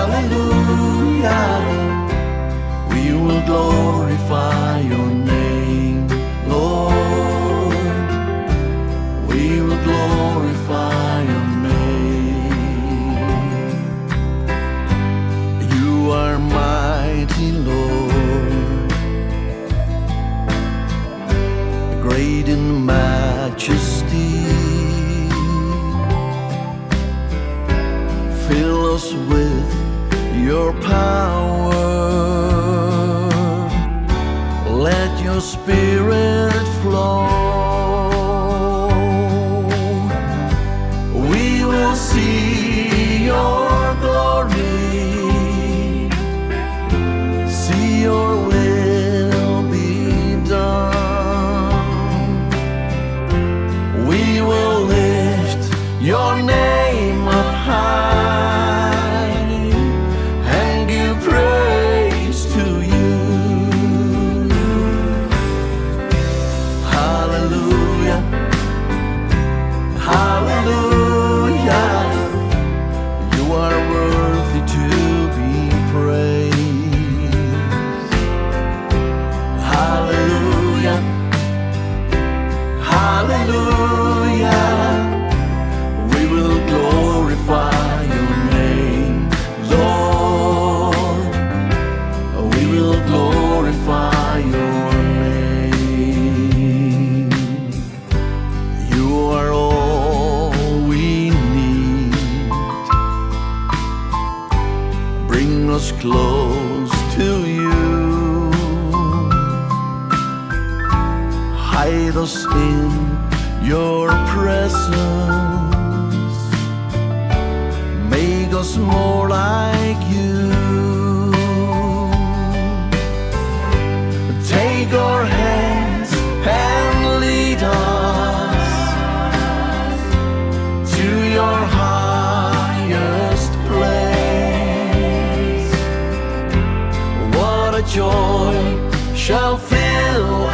Hallelujah, we will glorify your name, Lord. We will glorify your name. You are mighty, Lord, great in majesty. Fill us with your power. Let your spirit flow. We will see your glory, see your will be done. We will lift your name up high and give praise to you. Hallelujah, hallelujah, you are worthy to be praised. Hallelujah, hallelujah, we will glorify your name, Lord. We will glorify your name. You are all we need. Bring us close to you. Hide us in your presence. Make us more like you. Take our hands and lead us to your highest place. What a joy shall fill